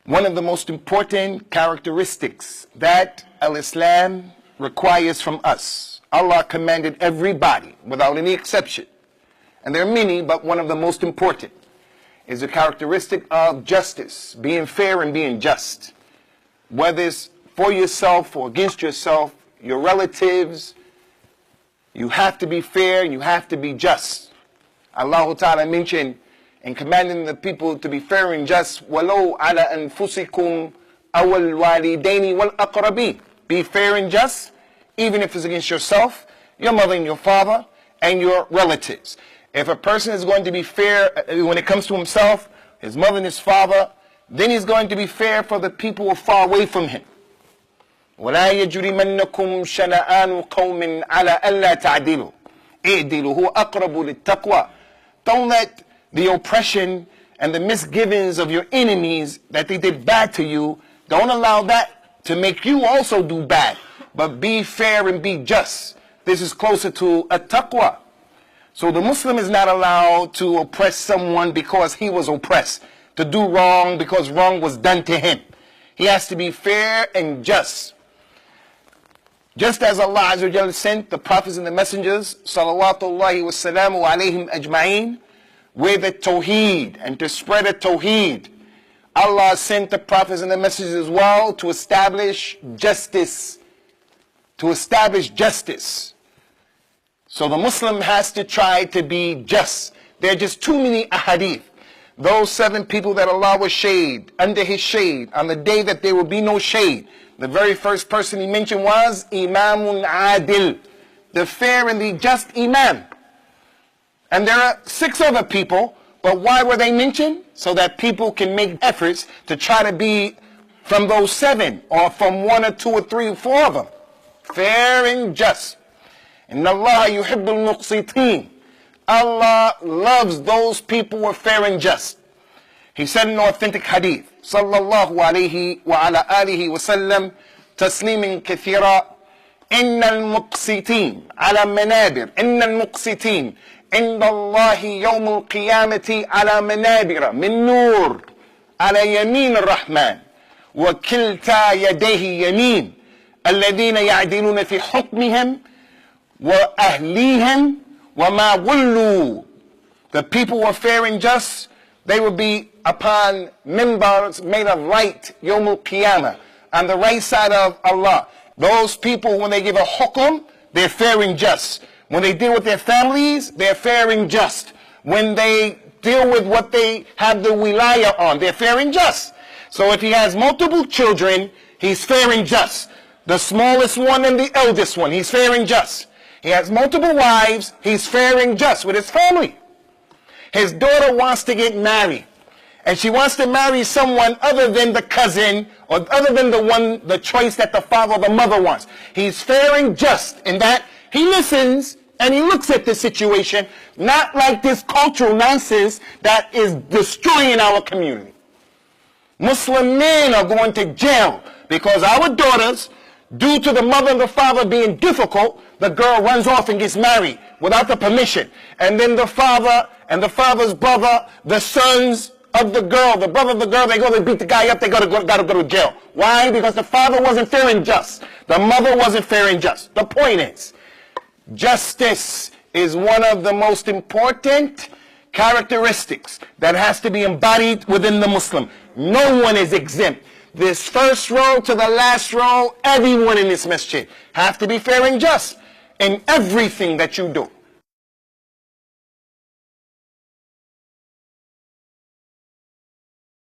One of the most important characteristics that Al-Islam requires from us, Allah commanded everybody without any exception, and there are many, but one of the most important is the characteristic of justice, being fair and being just. Whether it's for yourself or against yourself, your relatives, you have to be fair and you have to be just. Allah Ta'ala mentioned in commanding the people to be fair and just, وَلَوْ عَلَى أَنفُسِكُمْ أَوَ الْوَالِدَيْنِ وَالْأَقْرَبِينَ. Be fair and just, even if it's against yourself, your mother and your father, and your relatives. If a person is going to be fair when it comes to himself, his mother and his father, then he's going to be fair for the people who are far away from him. وَلَا يَجْرِمَنَّكُمْ شَنَآنُ قَوْمٍ عَلَى أَلَّا تَعْدِلُوا اعْدِلُوا هُوَ أَقْرَبُ لِلتَّقْوَى. Don't let the oppression and the misgivings of your enemies that they did bad to you, don't allow that to make you also do bad. But be fair and be just. This is closer to a taqwa. So the Muslim is not allowed to oppress someone because he was oppressed, to do wrong because wrong was done to him. He has to be fair and just. Just as Allah Azza wa Jalla sent the prophets and the messengers, salawatullahi wa salamu alayhim ajma'een, with the tawheed and to spread a tawheed. Allah sent the prophets and the messengers as well to establish justice. To establish justice. So the Muslim has to try to be just. There are just too many ahadith. Those 7 people that Allah will shade under His shade on the day that there will be no shade. The very first person He mentioned was Imamun Adil, the fair and the just Imam. And there are 6 other people, but why were they mentioned? So that people can make efforts to try to be from those 7 or from 1 or 2 or 3 or 4 of them. Fair and just. Inna Allah yuhibbul muqsiteen. Allah loves those people who are fair and just. He said in authentic hadith, sallallahu alayhi wa ala alihi wa sallam, taslimin kathira, inna al-muqsiteen ala manabir, inna al-muqsiteen inda Allahi yawm al-qiyamati ala manabira min nur ala yamin al-Rahman wa kilta yadayhi yamin alladhina ya'diluna fi hukmihim wa ahlihim wa ma wullu. The people who are fair and just, they will be upon minbars made of light, Yawm al-Qiyamah, on the right side of Allah. Those people, when they give a hukum, they're fair and just. When they deal with their families, they're fair and just. When they deal with what they have the wilaya on, they're fair and just. So if he has multiple children, he's fair and just. The smallest one and the eldest one, he's fair and just. He has multiple wives, he's fair and just with his family. His daughter wants to get married, and she wants to marry someone other than the cousin, or other than the choice that the father or the mother wants. He's fair and just in that he listens and he looks at the situation, not like this cultural nonsense that is destroying our community. Muslim men are going to jail because our daughters, due to the mother and the father being difficult, the girl runs off and gets married without the permission. And then the father and the father's brother, the sons of the girl, the brother of the girl, they go to beat the guy up, they gotta go to jail. Why? Because the father wasn't fair and just. The mother wasn't fair and just. The point is, justice is one of the most important characteristics that has to be embodied within the Muslim. No one is exempt. This first row to the last row, everyone in this masjid have to be fair and just in everything that you do.